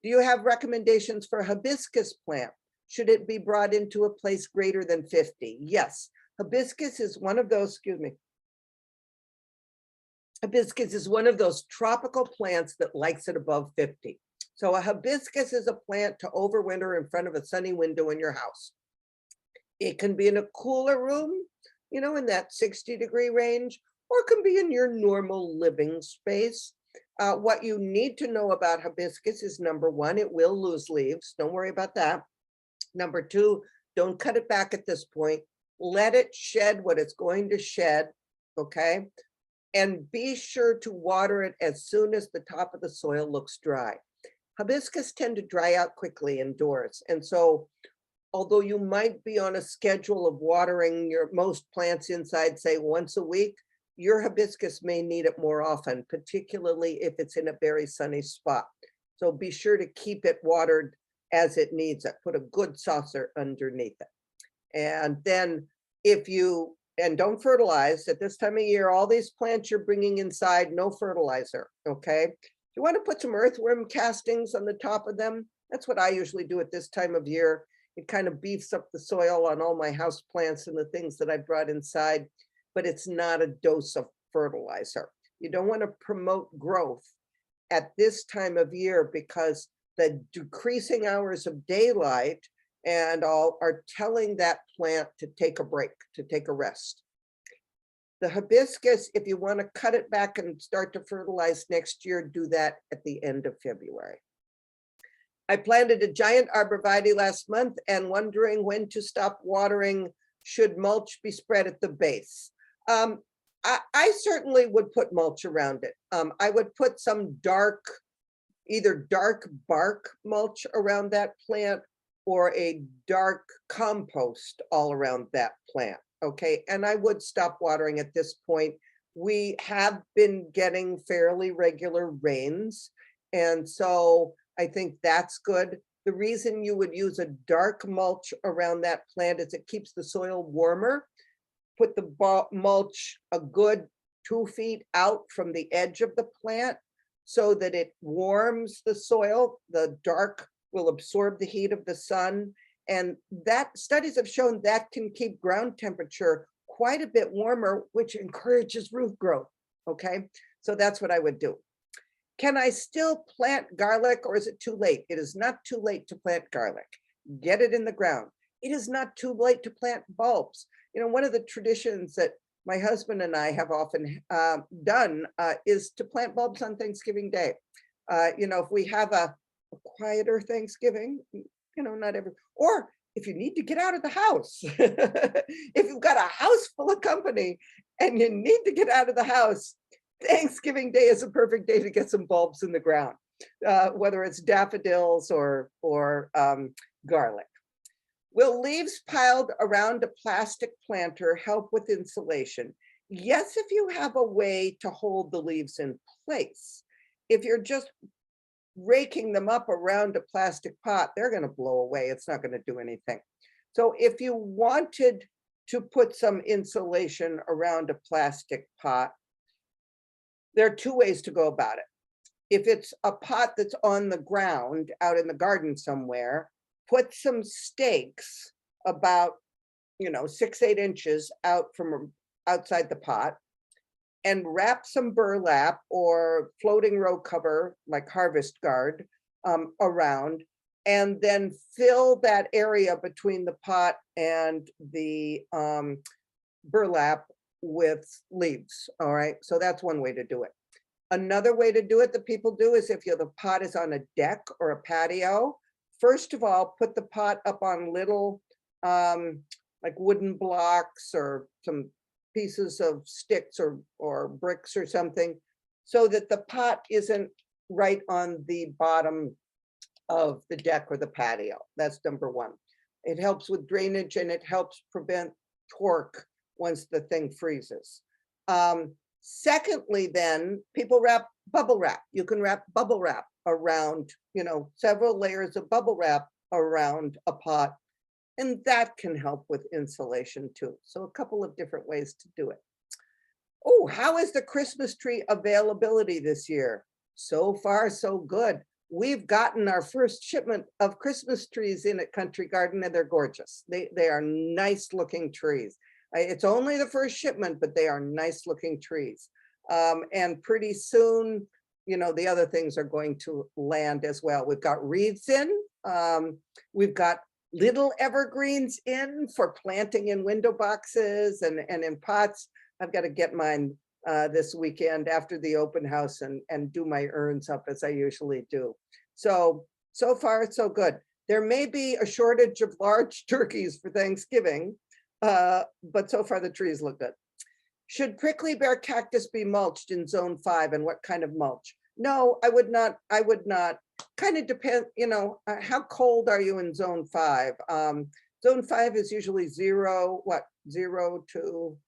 Do you have recommendations for hibiscus plant? Should it be brought into a place greater than 50? Yes. Hibiscus is one of those, hibiscus is one of those tropical plants that likes it above 50. So a hibiscus is a plant to overwinter in front of a sunny window in your house. It can be in a cooler room, in that 60-degree range, or it can be in your normal living space. What you need to know about hibiscus is, number one, it will lose leaves. Don't worry about that. Number two, don't cut it back at this point. Let it shed what it's going to shed, okay? And be sure to water it as soon as the top of the soil looks dry. Hibiscus tend to dry out quickly indoors. And so, although you might be on a schedule of watering your most plants inside, say once a week, your hibiscus may need it more often, particularly if it's in a very sunny spot. So be sure to keep it watered as it needs it. Put a good saucer underneath it. And then and don't fertilize at this time of year. All these plants you're bringing inside, no fertilizer, okay? You want to put some earthworm castings on the top of them. That's what I usually do at this time of year. It kind of beefs up the soil on all my house plants and the things that I brought inside, but it's not a dose of fertilizer. You don't want to promote growth at this time of year because the decreasing hours of daylight and all are telling that plant to take a break, to take a rest. The hibiscus, if you want to cut it back and start to fertilize next year, do that at the end of February. I planted a giant arborvitae last month and wondering when to stop watering. Should mulch be spread at the base? I certainly would put mulch around it. I would put some either dark bark mulch around that plant or a dark compost all around that plant, okay? And I would stop watering at this point. We have been getting fairly regular rains, and so I think that's good. The reason you would use a dark mulch around that plant is it keeps the soil warmer. Put the mulch a good 2 feet out from the edge of the plant so that it warms the soil. The dark will absorb the heat of the sun. And that studies have shown that can keep ground temperature quite a bit warmer, which encourages root growth, okay? So that's what I would do. Can I still plant garlic or is it too late? It is not too late to plant garlic. Get it in the ground. It is not too late to plant bulbs. One of the traditions that my husband and I have often done is to plant bulbs on Thanksgiving Day. If we have a quieter Thanksgiving, not every, or if you need to get out of the house, if you've got a house full of company and you need to get out of the house, Thanksgiving Day is a perfect day to get some bulbs in the ground, whether it's daffodils or garlic. Will leaves piled around a plastic planter help with insulation? Yes, if you have a way to hold the leaves in place. If you're just raking them up around a plastic pot, they're going to blow away. It's not going to do anything. So if you wanted to put some insulation around a plastic pot, there are two ways to go about it. If it's a pot that's on the ground out in the garden somewhere, put some stakes about 6-8 inches out from outside the pot and wrap some burlap or floating row cover like harvest guard around, and then fill that area between the pot and the burlap with leaves. All right, so that's one way to do it. Another way to do it that people do is if the pot is on a deck or a patio, first of all, put the pot up on little like wooden blocks or some pieces of sticks or bricks or something, so that the pot isn't right on the bottom of the deck or the patio. That's number one. It helps with drainage and it helps prevent torque once the thing freezes. Secondly, then people wrap bubble wrap. You can wrap bubble wrap around, several layers of bubble wrap around a pot, and that can help with insulation too. So a couple of different ways to do it. Oh, how is the Christmas tree availability this year? So far, so good. We've gotten our first shipment of Christmas trees in at Country Garden, and they're gorgeous. They are nice looking trees. It's only the first shipment, but they are nice looking trees. And pretty soon, the other things are going to land as well. We've got wreaths in. We've got little evergreens in for planting in window boxes and in pots. I've got to get mine this weekend after the open house and do my urns up as I usually do. So far, so good. There may be a shortage of large turkeys for Thanksgiving, but so far the trees look good. Should prickly pear cactus be mulched in zone 5, and what kind of mulch? No, I would not. I would not. Kind of depend, how cold are you in zone 5? Zone 5 is usually 0 to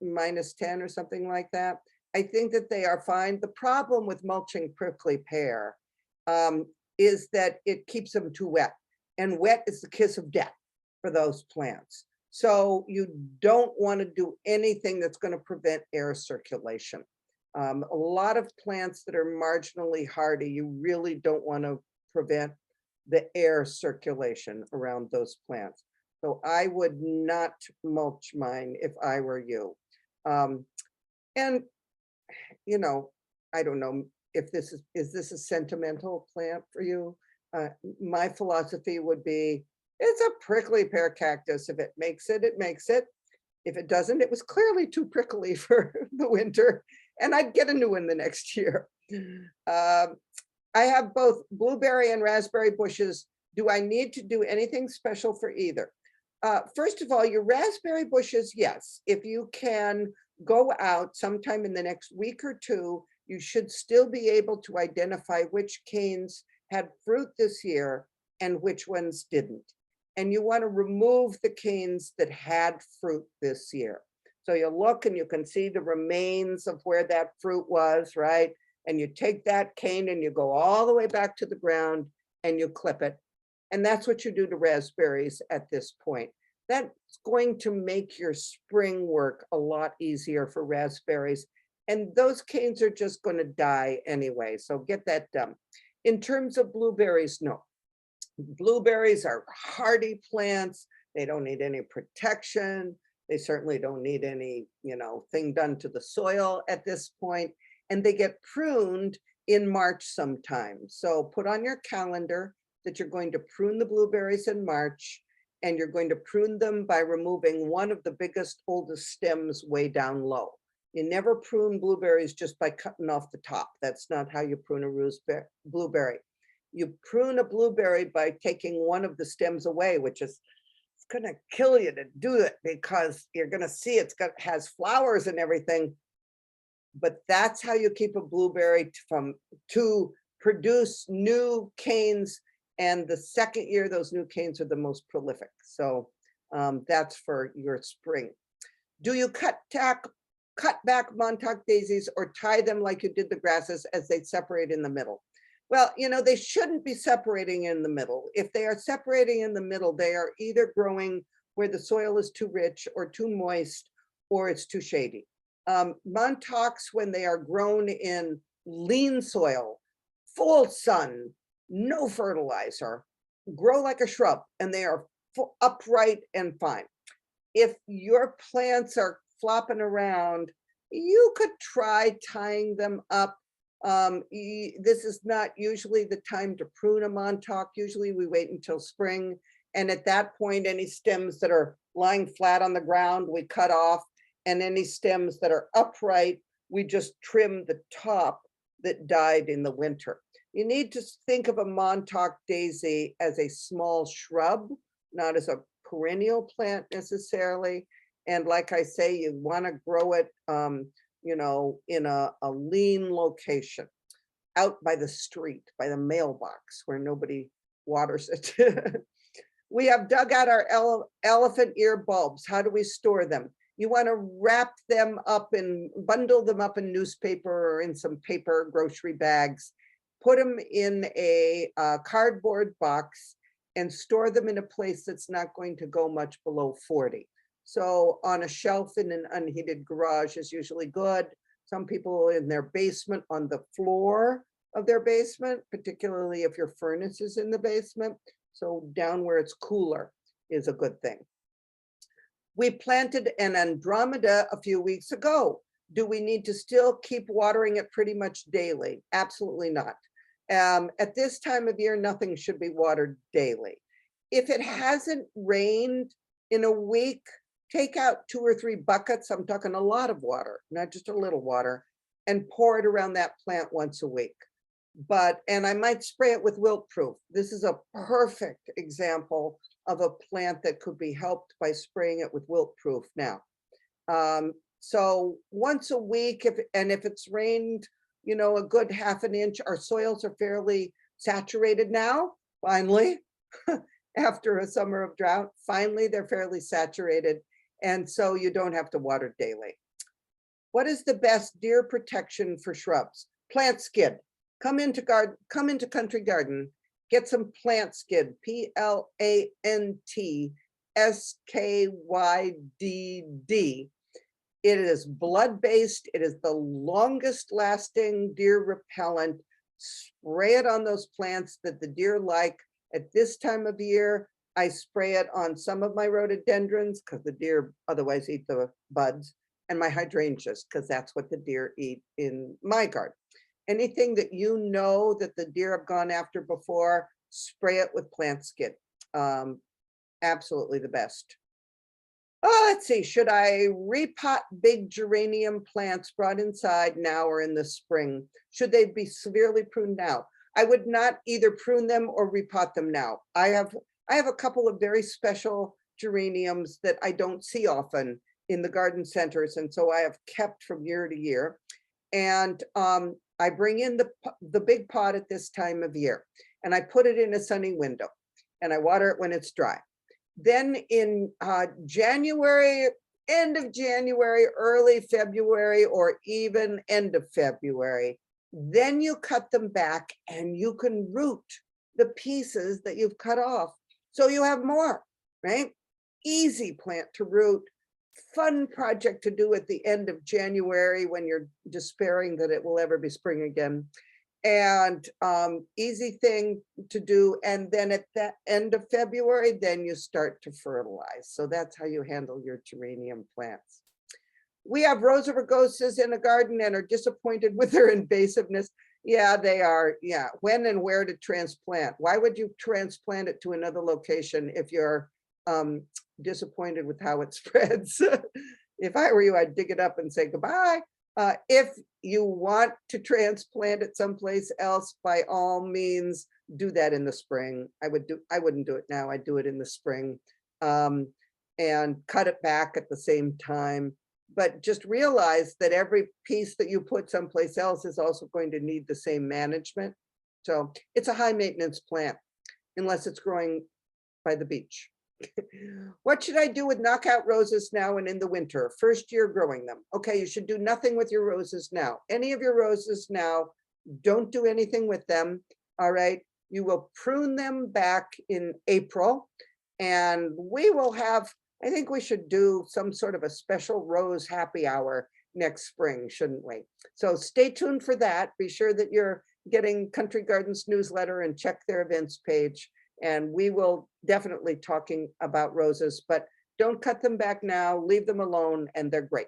-10 or something like that. I think that they are fine. The problem with mulching prickly pear is that it keeps them too wet, and wet is the kiss of death for those plants. So you don't want to do anything that's going to prevent air circulation. A lot of plants that are marginally hardy, you really don't want to prevent the air circulation around those plants. So I would not mulch mine if I were you. And, I don't know if is this a sentimental plant for you? My philosophy would be, it's a prickly pear cactus. If it makes it, it makes it. If it doesn't, it was clearly too prickly for the winter, and I'd get a new one the next year. I have both blueberry and raspberry bushes. Do I need to do anything special for either? First of all, your raspberry bushes, yes. If you can go out sometime in the next week or two, you should still be able to identify which canes had fruit this year and which ones didn't. And you want to remove the canes that had fruit this year. So you look and you can see the remains of where that fruit was, right? And you take that cane and you go all the way back to the ground and you clip it. And that's what you do to raspberries at this point. That's going to make your spring work a lot easier for raspberries. And those canes are just going to die anyway. So get that done. In terms of blueberries, no. Blueberries are hardy plants. They don't need any protection. They certainly don't need any, thing done to the soil at this point. And they get pruned in March sometime. So put on your calendar that you're going to prune the blueberries in March, and you're going to prune them by removing one of the biggest, oldest stems way down low. You never prune blueberries just by cutting off the top. That's not how you prune a blueberry. You prune a blueberry by taking one of the stems away, which is, it's going to kill you to do it, because you're going to see has flowers and everything. But that's how you keep a blueberry to produce new canes. And the second year, those new canes are the most prolific. So that's for your spring. Do you cut back Montauk daisies or tie them like you did the grasses as they separate in the middle? Well, they shouldn't be separating in the middle. If they are separating in the middle, they are either growing where the soil is too rich or too moist, or it's too shady. Montauk's, when they are grown in lean soil, full sun, no fertilizer, grow like a shrub, and they are upright and fine. If your plants are flopping around, you could try tying them up. This is not usually the time to prune a Montauk. Usually we wait until spring. And at that point, any stems that are lying flat on the ground, we cut off. And any stems that are upright, we just trim the top that died in the winter. You need to think of a Montauk daisy as a small shrub, not as a perennial plant necessarily. And like I say, you want to grow it, in a lean location, out by the street, by the mailbox where nobody waters it. We have dug out our elephant ear bulbs. How do we store them? You want to wrap them up and bundle them up in newspaper or in some paper grocery bags, put them in a cardboard box and store them in a place that's not going to go much below 40. So on a shelf in an unheated garage is usually good. Some people in their basement, on the floor of their basement, particularly if your furnace is in the basement. So down where it's cooler is a good thing. We planted an Andromeda a few weeks ago. Do we need to still keep watering it pretty much daily? Absolutely not. At this time of year, nothing should be watered daily. if it hasn't rained in a week, take out 2 or 3 buckets, I'm talking a lot of water, not just a little water, and pour it around that plant once a week. And I might spray it with Willproof. This is a perfect example of a plant that could be helped by spraying it with Willproof now. So once a week, if it's rained, a good half an inch, our soils are fairly saturated now, finally, after a summer of drought, finally, they're fairly saturated. And so you don't have to water daily. What is the best deer protection for shrubs? Plant skid. Come into Country Garden, get some plant skid, PLANTSKYDD. It is blood-based. It is the longest lasting deer repellent. Spray it on those plants that the deer like. At this time of year, I spray it on some of my rhododendrons because the deer otherwise eat the buds, and my hydrangeas because that's what the deer eat in my garden. Anything that that the deer have gone after before, spray it with plant skid. Absolutely the best. Oh, let's see, should I repot big geranium plants brought inside now or in the spring? Should they be severely pruned now? I would not either prune them or repot them now. I have a couple of very special geraniums that I don't see often in the garden centers, and so I have kept from year to year. And I bring in the big pot at this time of year, and I put it in a sunny window, and I water it when it's dry. Then in January, end of January, early February, or even end of February, then you cut them back and you can root the pieces that you've cut off. So you have more, right? Easy plant to root, fun project to do at the end of January when you're despairing that it will ever be spring again. And easy thing to do. And then at the end of February, then you start to fertilize. So that's how you handle your geranium plants. We have Rosa rugosas in a garden and are disappointed with their invasiveness. Yeah, they are. Yeah. When and where to transplant? Why would you transplant it to another location if you're disappointed with how it spreads? If I were you, I'd dig it up and say goodbye. If you want to transplant it someplace else, by all means, do that in the spring. I wouldn't do it now. I'd do it in the spring and cut it back at the same time. But just realize that every piece that you put someplace else is also going to need the same management. So it's a high maintenance plant, unless it's growing by the beach. What should I do with knockout roses now and in the winter? First year growing them. Okay, you should do nothing with your roses now. Any of your roses now, don't do anything with them. All right, you will prune them back in April, and we will have, I think we should do some sort of a special rose happy hour next spring, shouldn't we? So stay tuned for that. Be sure that you're getting Country Gardens newsletter and check their events page. And we will definitely talking about roses, but don't cut them back now, leave them alone, and they're great.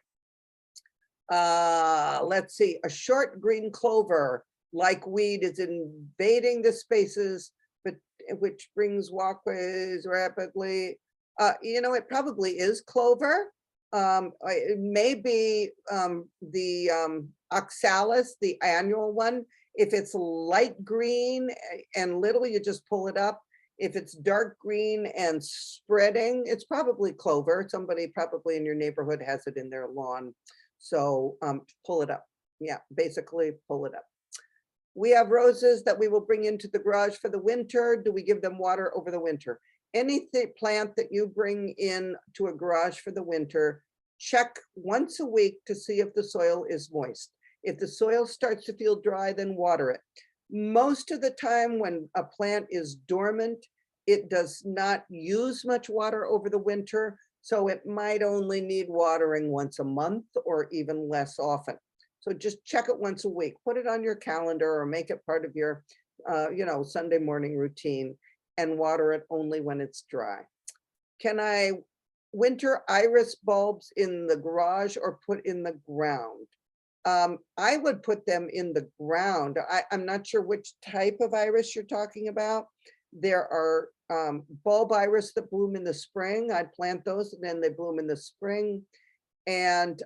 Let's see, a short green clover like weed is invading the spaces, but which brings walkways rapidly. It probably is clover. It may be the oxalis, the annual one. If it's light green and little, you just pull it up. If it's dark green and spreading, it's probably clover. Somebody probably in your neighborhood has it in their lawn. So pull it up. Yeah, basically pull it up. We have roses that we will bring into the garage for the winter. Do we give them water over the winter? Any plant that you bring in to a garage for the winter, check once a week to see if the soil is moist. If the soil starts to feel dry, then water it. Most of the time when a plant is dormant, it does not use much water over the winter, so it might only need watering once a month or even less often. So just check it once a week, put it on your calendar or make it part of your Sunday morning routine, and water it only when it's dry. Can I winter iris bulbs in the garage or put in the ground? I would put them in the ground. I'm not sure which type of iris you're talking about, There are bulb iris that bloom in the spring. I plant those and then they bloom in the spring. And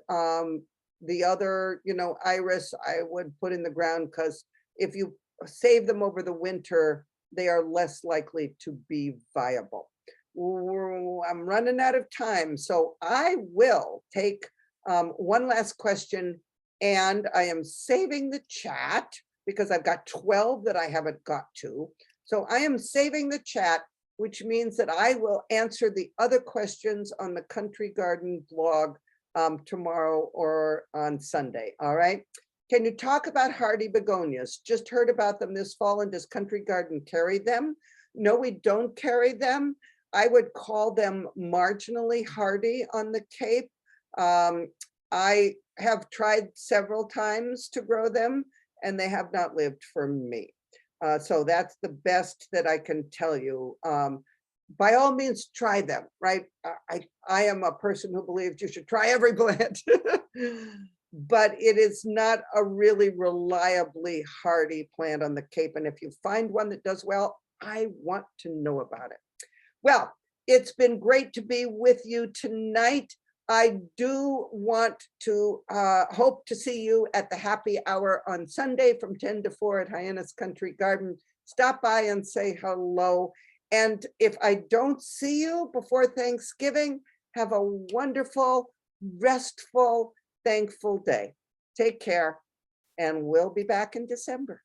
the other, iris I would put in the ground because if you save them over the winter, they are less likely to be viable. I'm running out of time, so I will take one last question, and I am saving the chat because I've got 12 that I haven't got to. So I am saving the chat, which means that I will answer the other questions on the Country Garden blog tomorrow or on Sunday. All right. Can you talk about hardy begonias? Just heard about them this fall, and does Country Garden carry them? No, we don't carry them. I would call them marginally hardy on the Cape. I have tried several times to grow them, and they have not lived for me. So that's the best that I can tell you. By all means, try them, right? I am a person who believes you should try every plant, but it is not a really reliably hardy plant on the Cape. And if you find one that does well, I want to know about it. Well, it's been great to be with you tonight. I do want to hope to see you at the happy hour on Sunday from 10 to 4 at Hyannis Country Garden. Stop by and say hello. And if I don't see you before Thanksgiving, have a wonderful, restful, thankful day. Take care, and we'll be back in December.